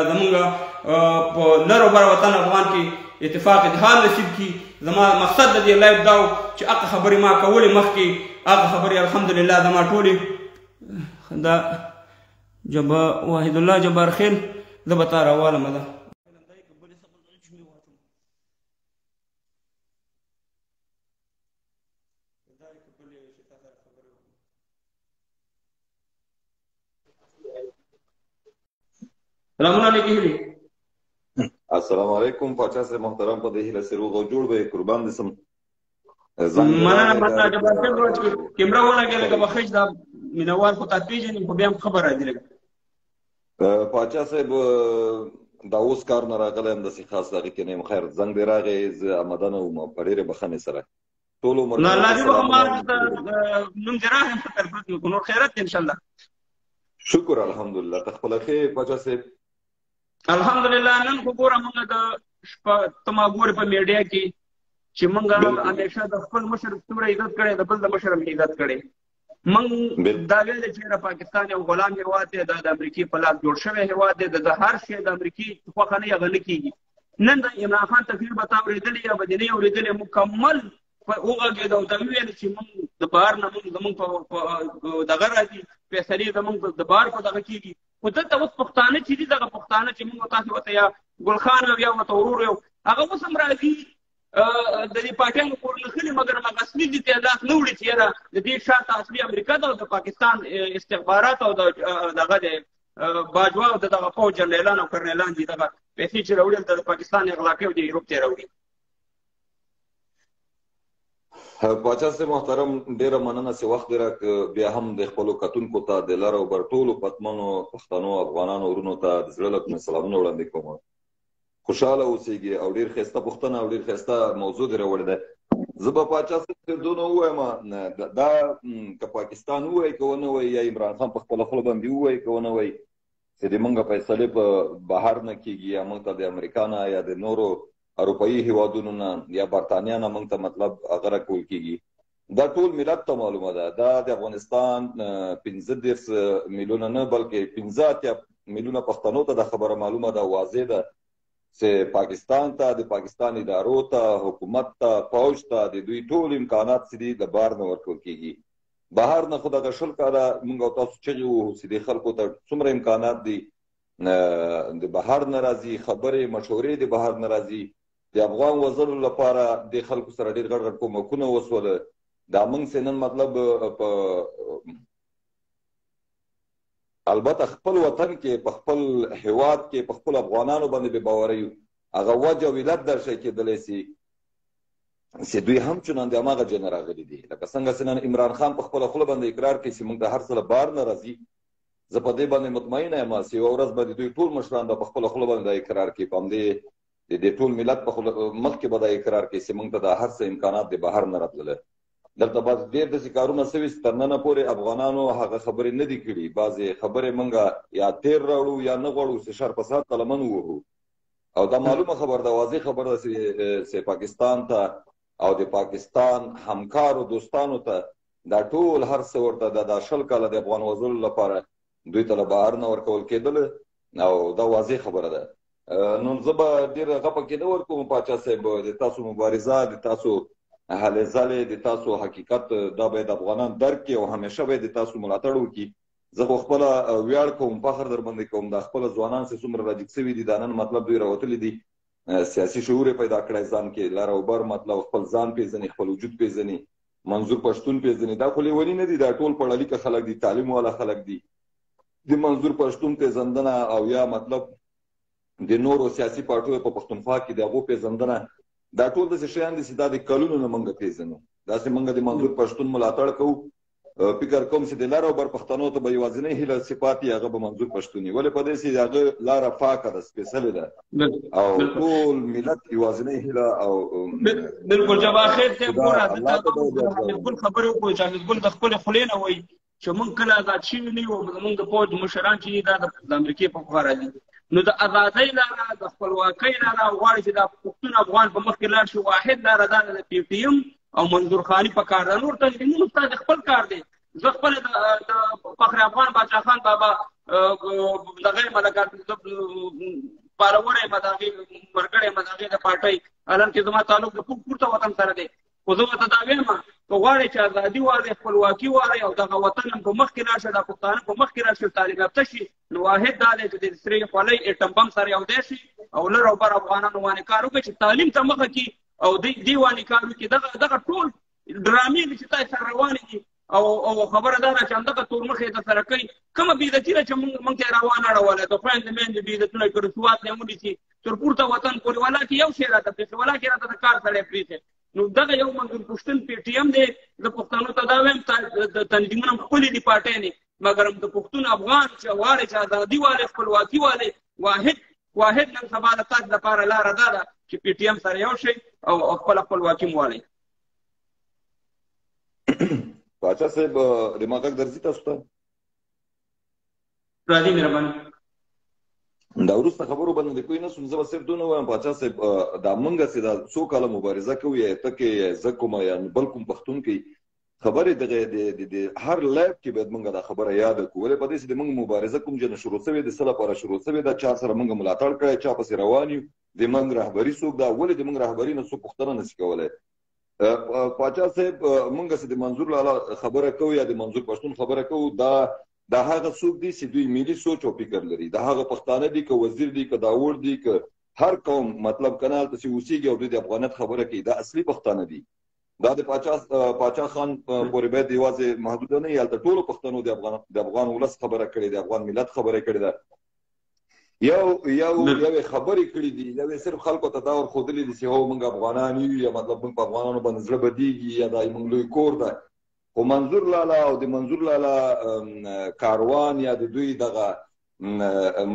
A: زموږ په لر او بر وطن افغان کې اتفاق اتحاد نصیب کړي زما مقصد د دې لایف دا و چې هغه خبرې ما کولې مخکې هغه خبرې الحمدلله زما ټولې دا واحد الله جبار خیل زه به تا راوالم ده سلامونه علیکم
D: السلام علیکم پاچا صاحب محترم په دې هیله سره وغو جوړ به قربان دې سم
A: مننه ماته جبار صاحب روز کیمرا ولګې لکه بخښ دا مینوال خو تاسو پیژنې خو بیا هم خبر راځي لکه
D: پاچا صاحب دا اوس کار نه راغلی هم داسې خاص دغه کې نه خیر زنګ دی راغی زه آمدانه وم په ډېرې بخښنې سره ټول عمر
A: نه الله دې وکړي نوم دې راغی فکر پرته نور خیرت ان شاء الله
D: شکر الحمدلله ته خپله ښې پاچا صاحب
A: الحمدلله نن خو ګوره موږ د ته ما ګورې په میډیا کې چې موږ همیشه د خپل مشر څومره عزت کړی د بل د مشر هم عزت کړی موږ دا ویل چې پاکستان یو غلام هېواد دی دا د امریکې په لاس جوړ شوی هېواد دی د هر شی د امریکې خوښه نه هغه نه کېږي نن د عمران خان تقریر به تا اورېدلې یا به دې نه یې اورېدلې مکمل وغږېده او دا وویل چې موږ د بهر نه زموږ په دغه راځي فیصلې زموږ د بهر په دغه کېږي خو دلته اوس پښتانه چې دي دغه پښتانه چې موږ تاسې ورته یا ګلخان یو یا ورته ورور یو هغه اوس هم راځي د دې پارټیانو کورونه خلي مګر هغه اصلي دې تعداد نه وړي چې یاره د دې شاته اصلي امریکا ده او د پاکستان استخبارات او دغه د باجوا او دغه پوځ جنرالان او کرنیلان دي دغه پیسې چې راوړي دلته د پاکستان اغلا کوي او د یوروپ ته یې راوړي
D: پاچا صاحب محترم ډیره مننه چې وخت راک بیا هم د خپلو کتونکو ته د لر او بر ټولو پتمنو پښتنو افغانانو ورونو ته د زړه له کومې سلامونه وړاندې کوم خوشحاله اوسئ او ډیر ښایسته پوښتنه او ډیر ښایسته موضوع دې راوړې ده زه به پاچا صاحب دونه ووایم دا که پاکستان ووایي که ونه وایي یا عمران خان په خپله خوله باندې ووایي که ونه وایي چې د موږ فیصلې په بهر نه کېږي یا موږ ته د امریکا نه یا د نورو اروپایي هیوادونو نه یا برطانیا نه موږ ته مطلب هغه راکول کېږي دا ټول ملت ته معلومه ده دا د افغانستان 15 میلیونه نه بلکې 15 میلیونه پښتنو ته دا خبره معلومه ده واضح ده چې پاکستان ته د پاکستان ادارو ته حکومت ته فوج ته د دوی ټول امکانات چې دي د بهر نه ورکول کېږي بهر نه خو دغه شل کاله موږ او تاسو چغې ووهو چې د خلکو ته څومره امکانات دي د بهر نه راځي خبرې مشورې د بهر نه راځي د افغان وزرو لپاره د خلکو سره ډېر غټ غټ کومکونه وسوله دا موږ چې نن مطلب په البته خپل وطن کې په خپل هیواد کې په خپل افغانانو باندې بې باوري یو هغه وجه او علت درشي کېدلی سي چې دوی هم چنان د هماغه جنه راغلي دي لکه څنګه چې نن عمران خان په خپله خوله باندې اقرار کوي چې موږ د هر څه له بهر نه راځي زه په دې باندې مطمئنه یم چې یوه ورځ به د دوی ټول مشران به په خپله خوله باندې دا اقرار کوي په همدې د ټول ملت په مخ کې به دا اقرار کوي چې موږ ته دا هر څه امکانات د بهر نه راتللی دلته بعض ډېر داسې کارونه سوي چې تر ننه پورې افغانانو هغه خبرې نه دي کړي بعضې خبرې موږ یا تیر راوړو یا نه غواړو چې شر فساد ته لمن ووهو او دا معلومه خبر ده واضح خبر ده چې پاکستان ته او د پاکستان همکارو دوستانو ته دا ټول هر څه ورته دا شل کاله د افغان وزرو لپاره دوی ته له بهر نه ورکول کېدل او دا واضح خبره ده نو زه به ډېره غپه کې نه ورکوم پاچا صاحب د تاسو مبارزه د تاسو هلې ځلې د تاسو حقیقت دا باید افغانان درک کړي او همیشه باید د تاسو ملاتړ وکړي زه خو خپله ویاړ کوم فخر در باندې کوم دا خپله ځوانان چې څومره راجګ سوي دي دا نن مطلب دوی راوتلي دي سیاسي شعور یې پیدا کړی ځان کې لر او بر مطلب خپل ځان پېژني خپل وجود پېژني منظور پښتون پېژني دا خو لیوني نه دي دا ټول پړه لیکه خلک دي تعلیم والا خلک دي د منظور پښتون پېژندنه او یا مطلب د نورو سیاسي پارټیو په پښتونخوا کې د هغو پېژندنه دا ټول داسې شیان دي چې دا د کلونو نه موږ پېژنو داسې موږ د منظور پښتون ملاتړ کوو فکر کوم چې د لر او بر پښتنو ته به یوازینۍ هیله صفات یې هغه به منظور پښتون وي. ولې په دې چې هغه لاره پاکه ده، سپېڅلې ده او ټول ملت یوازینۍ هیله او
A: بالکل. جبار خیر صاحب ګوره بالکل خبرې وکړو چې بالکل د خپلې خولې نه وایي چې موږ کله آزاد شوي نه یو، زموږ د پوځ مشران چې دا د امریکې په خوا راځي، نو د ازادۍ لاره د خپلواکۍ لاره غواړي چې دا پښتون افغان په مخکې لاړ شي. واحد لاره دا د پي ټي ایم او منظور خاني په کار ده، نور تنظیمونه ستا د خپل کار دی. زه خپل د فخر افغان باچا خان بابا دغه ملګر پاروړی یم، د هغې ملګری یم، د هغې د پارټۍ الان کې زما تعلق د پورته وطن سره دی. خو زه ورته دا وایم که غواړئ چې ازادي واړئ، خپلواکي واړئ او دغه وطن هم په مخکې لاړ شي، دا پښتانه په مخکې لاړ شي، تعلیم یافته شي، نو واحد دا دی چې د سرې خولۍ ایټم بم سره یو دی شي او لر او بر افغانانو باندې کار وکړي چې تعلیم ته مخه کړي او دی باندې کار وکړي. دغه ټول ډرامې دي چې تاسو سره روانې دي او خبره دا ده چې همدغه تور مخې ته سره کوي. کومه بېعزتي ده چې موږ ته یې راوانه اړولی، د خویندې میندې بېعزتونه یې کړي، سوات یې ونیسي تر پورته وطن پورې. ولا کې یو شی راته پرېښي، ولا کې راته د کار سړی پرېښي. نو دغه یو منظور پښتون پي ټي ایم دی. د پښتنو ته دا وایم د تنظیمونه خپلې دي پارټۍ نه، مګر د پښتون افغان چې غواړي چې ازادي والي، خپلواکي والي، واحد نن سبا د تاسو لپاره لاره دا ده چې پي ټي ایم سره یو شي او خپله خپلواکي مو والي.
D: باچا صاحب د ما غږ درځي تاسو ته؟
A: راځي مهرباني.
D: دا وروسته خبرو باندې د کوی نه سم، زه به صرف دونه وایم باچا صاحب دا موږ چې دا څو کاله مبارزه کوو یا ته کې زه کومه یا بل کوم پښتون کې خبرې دغه د هر لایف کې باید موږ دا خبره یاد کړو. ولې په دې چې د موږ مبارزه کوم چې شروع شوې د څه لپاره شروع شوې ده، چا سره موږ ملاتړ کړی، چا پسې روان یو، د موږ رهبري څوک ده، ولې د موږ رهبري نه څوک پوښتنه نشي کولی. باچا صاحب موږ چې د منظور لاله خبره کوو یا د منظور پښتون خبره کوو، دا هغه څوک دي چې دوی ملي سوچ او فکر لري. دا هغه پښتانه دي که وزیر دي که داوړ دي که هر قوم مطلب کنال ته چې اوسېږي او دوی د افغانیت خبره کوي، دا اصلي پښتانه دي. دا د پاچا خان پورې باید یوازې محدوده نه وي، هلته ټولو پښتنو د افغان ولس خبره کړې، د افغان ملت خبره کړې ده. یوې خبرې کړې دي، یوې صرف خلکو ته دا ورښودلي دي چې هو موږ افغانان یو یا مطلب موږ په افغانانو باندې زړه بدېږي یا دا موږ لوی کور ده. خو منظور لاله او د منظور لاله کاروان یا د دوی دغه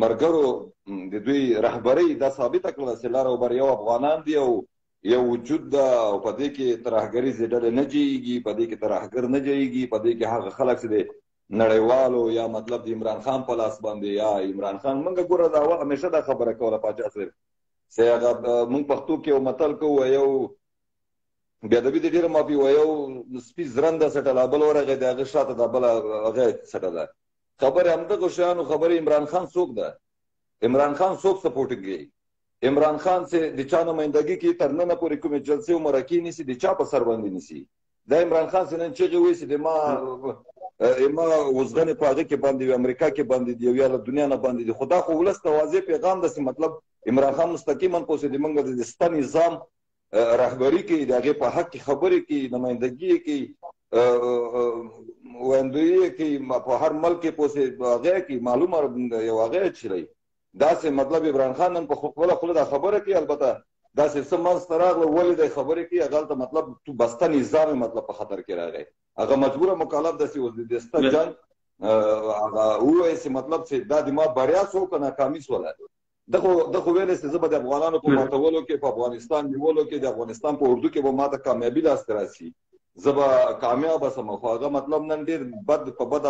D: ملګرو د دوی رهبرۍ دا ثابته کړله چې لر او بر یو افغانان دي او یو وجود ده او په دې کې ترهګریزې ډلې نه جوړېږي، په دې کې ترهګر نه جوړېږي، په دې کې هغه خلک چې د نړیوالو یا مطلب د عمران خان په لاس باندې یا عمران خان موږ ګوره دا همیشه دا خبره کوله پاچا صاحب چې هغه موږ پښتو کې یو متل کوو، یو بېادبي دې ډېره معافي وه، یو سپي زرنده څټله بل ورغی د هغه شاته دا بله هغه څټله. خبرې همدغو شیانو خبرې. عمران خان څوک ده؟ عمران خان څوک سپورټ کوي؟ عمران خان چې د چا نمایندګي کوي تر ننه پورې کومې جلسې او مرکې نیسي، د چا په سر باندې نیسي؟ دا عمران خان چې نن چغې وایي چې د ما وزغنې په هغه کې باندې وي، امریکا کې باندې دي یا له دنیا نه باندې دي. خو دا خو ولس ته واضح پیغام ده چې مطلب عمران خان مستقیما پوه چې موږ د سته نظام رهبري کوي، د هغې په حق کې خبرې کوي، نمایندګي یې کوي، ویندویي یې کوي، په هر ملک کې پوه چې هغه یې کوي، معلومه یو هغه یې چلوي. داسې مطلب عمران خان نن په خپله خوله دا خبره کوي، البته داسې څه منځته راغله ولې دی خبرې کوي، هغه هلته مطلب بسته نظام مطلب په خطر کې راغی، هغه مجبوره مکلف ده چې اوس د سته جنګ هغه ووایي چې مطلب چې دا د ما بریا څو که ناکامي شوله. ده خو ویلی چې زه به د افغانانو په ماتولو کې، په افغانستان نیولو کې، د افغانستان په اردو کې به ما ته کامیابي لاسته راسي، زه به کامیابه شم. خو هغه مطلب نن ډېر بد په بد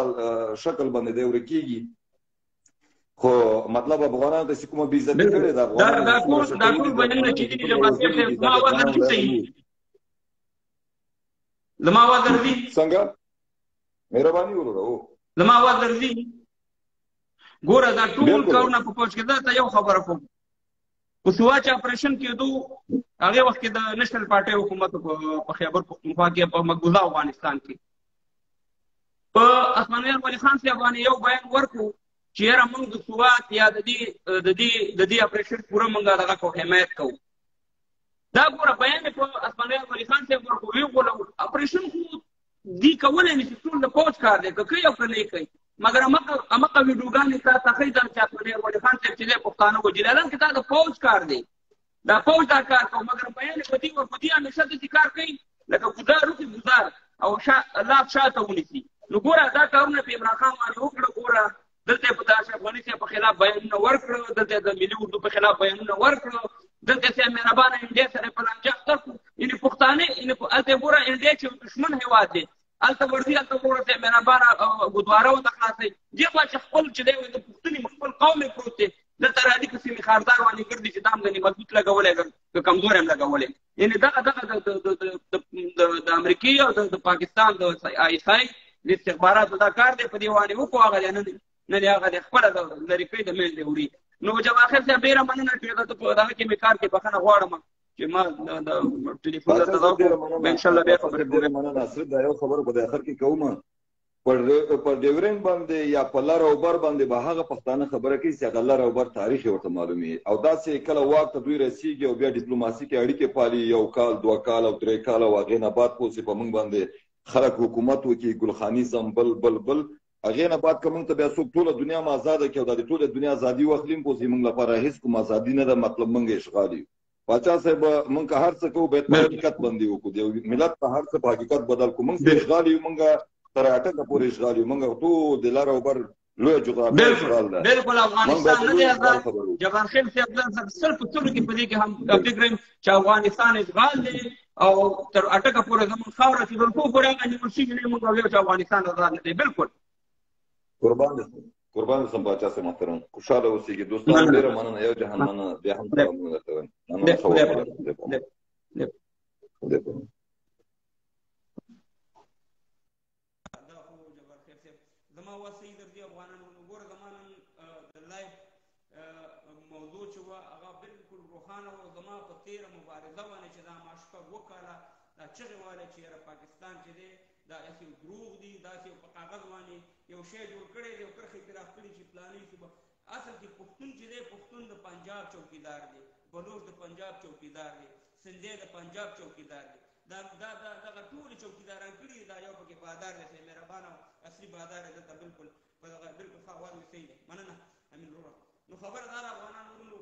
D: شکل باندې دی ورکېږي. خو مطلب افغانانو ته چې کومه بېعزتي کړې ده،
A: دا ټول بیانونه چې دي زما اواز درځي صحیح؟ زما اواز درځي؟
D: څنګه؟ مهرباني وروره
A: زما اواز درځي؟ ګوره دا ټول کارونه په پوځ کې ده. ته یو خبره کوم، په سوا چې اپریشن کېدو هغې وخت کې د نېشنل پارټۍ حکومت په خیبر پښتونخوا کې په مقبوضه افغانستان کې په عثمان میر ولي خان صاحب باندې یو بیان ورکړو چې یاره موږ د سوات یا د دې اپریشن پوره موږ دغه کوو، حمایت کوو. دا ګوره بیان یې په عثمان میر ولي خان صاحب ورکړو، ویې غولوو اپریشن خو دي کولی نه شي، ټول د پوځ کار دی، که کوي او که نه یې کوي. مګر همغه ویډیوګانې تا ته ښایي چې عثمان میر ولي خان صاحب چې دی پښتانه وژلي، الان کې دا د پوځ کار دی، دا پوځ دا کار کوي. مګر بیان یې په دې همیشه داسې کار کوي لکه ګزار وکړي ګزار او لاس شاته ونیسي. نو ګوره دا کارونه په عمران خان باندې وکړه. ګوره دلته په اشرف غني صاحب په خلاف بیانونه ورکړه، دلته د ملي اردو په خلاف بیانونه ورکړه، دلته چې مهربانه انډیا سره پلانجه اختر یعنی پښتانه یعنی هلته ګوره انډیا چې دشمن هېواد دی هلته ورځي، هلته ګوره چې مهربانه ګودواره ورته خلاصوي. دې خوا چې خپل چې دی د پښتوني خپل قوم یې پروت دی، دلته راځي په سیمې خاردار باندې ګرځي چې دا هم ګنې مضبوط لګولی که کمزور هم لګولی. یعنی دغه د امریکې او د پاکستان د آیسای د استخباراتو دا کار دی، په دې باندې وکړو هغه دی نه دی هغه دی خپله لرې کوي د میل دی وړي. نو جواهر صاحب ډېره مننه چې په دغه کې مې کار کې بخښنه غواړم چې ما د ټلیفون درته راکړو. انشاءالله بیا خبرې کوو.
D: مننه. صرف دا یو خبره په اخر کې کوم، پر ډیورنډ باندې یا په لر او بر باندې به هغه پښتانه خبره کوي چې هغه لر او بر تاریخ یې ورته معلومي، او داسې کله واک ته دوی رسېږي او بیا ډیپلوماسي کې اړیکې پالي، 1 کال 2 کال او 3 کال او هغې نه بعد پوه په موږ باندې خلک حکومت وکړي، ګلخانیزم بل بل بل، هغې نه بعد که موږ ته بیا څوک ټوله دنیا ما ازاده کړي او د ټوله دنیا ازادي واخلي، خو زموږ لپاره هېڅ کوم ازادي نه ده، مطلب موږ اشغال یو. پاچا صاحب موږ که هر څه کوو باید په حقیقت باندې وکړو، د ملت په هر څه په حقیقت بدل کړو. موږ اشغال یو، موږ تر اټکه پورې اشغال یو، موږ ټول د لر او بر لویه جغرافیه اشغال ده.
A: بالکل افغانستان نه دی آزاد. جبار خیل صاحب سل په ټولو کې په دې کې هم فکر یم چې افغانستان اشغال دی او تر اټکه پورې زموږ خاوره چې بالکل پورې هغه نیول شوي نه موږ وایو چې افغانستان آزاد نه دی. بالکل
D: قربان دې سم پاچا صاحب محترم، خوشحاله اوسېږي دوستان. ډېره مننه، یو جهان مننه. بیا هم سلامونه درته وایم.
A: زما واسطه درځي افغانانو ګوره زما نن د لایف موضوع چې وه هغه بالکل روښانه وه. زما په تېره مبارزه باندې چې دا ما شپږ 2 کاله دا چغې والی چې یاره پاکستان چې دی دا داسې دروغ دي، داسې په کاغذ باندې یو شی جوړ کړی دی، یو کرښې پرې راښکلي چې فلاني صوبه. اصل کې پښتون چې دی پښتون د پنجاب چوکیدار دی، بلوچ د پنجاب چوکیدار دی، سندھی د پنجاب چوکیدار دی. دغه ټولې چوکیداران کړي دا یو پکې بادار دی، مهربانه او اصلي بادار دی دلته بالکل په دغه بالکل ښه اواز مې صحیح دی. مننه امین وروره. نو خبره دا ده افغانان ورونو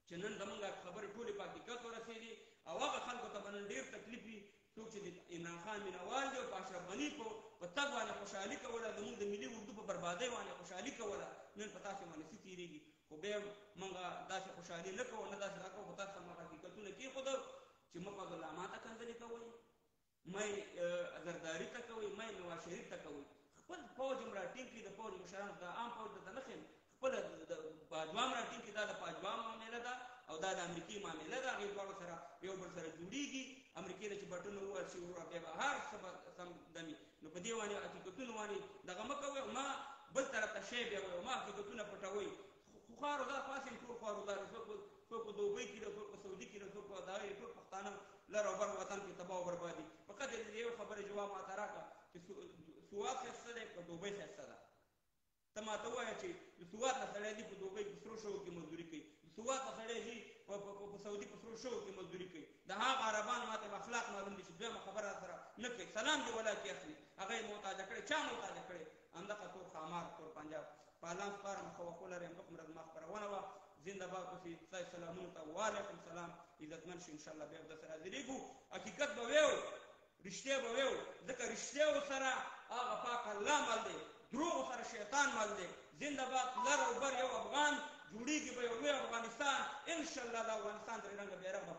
A: چې نن زمونږ خبرې ټولې په حقیقت ورسېدي او هغه خلکو ته به نن ډېر تکلیف وي څوک چې د عمران خان مینهوال دی او په اشرف غني په تګ باندې خوشحالي کوله، زمونږ د ملي اردو په بربادۍ باندې خوشحالي کوله. نن په تاسې باندې څه تېرېږي، خو بیا موږ داسې خوشحالي نه کوو، نه داسې دا کوو، خو تاسو ته موږ حقیقتونه کېښودو چې مفاد العامه ته کنځلې کوئ، مۍ زرداري ته کوئ، مۍ نواز شریف ته کوئ. خپل فوج هم راټینګ کړي، د فوج مشرانو د عام فوج ته نه ښیم، خپله د پاجوام راټینګ کړي. دا د پاجوام معامله ده او دا د امریکې معامله ده، هغې دواړو سره یو بل سره جوړېږي. امریکې نه چې بټونه ووهل شي وروره بیا به هر څه به سم دمي. نو په دې باندې حقیقتونو باندې دغه مه کوئ، ما بل طرف ته شی بیا وایو، ما حقیقتونه پټوئ. خواروزار پاسې ټول خواروزار، څوک په دوبۍ کې ده، څوک په سعودي کې ده، څوک په دغه ټول پښتانه لر او بر وطن کې تباه او بربادي. فقط د یو خبرې جواب ماته راکړه چې سوات ښایسته دی که دوبۍ ښایسته ده. ته ماته ووایه چې د سوات نه سړی ځي په دوبۍ په سرو شوو کې مزدوري کوي، د سوات نه سړی ځي په سعودي په سرو شوو کې مزدوري کوي. د هغه عربان ماته اخلاق معلوم دي چې دویمه خبره سره نه کوي، سلام دې ولا کې اخلي. هغه یې محتاجه کړی، چا محتاجه کړی؟ همدغه تور خامار تور پنجاب پالان سپارم ښه وخو لرم. دومره زما خپرونه وه. زنده باد اوسئ. ستاسو سلامونو ته وعلیکم سلام. عزتمن شئ. انشاءالله بیا به درسره حاضرېږو. حقیقت به ویو، رښتیا به ویو، ځکه رښتیاو سره هغه پاک الله مل دی، دروغو سره شیطان مل دی. زنده باد. لر او بر یو افغان جوړېږي به یو لوی افغانستان. انشاءالله د افغانستان درې رنګه بیرغ به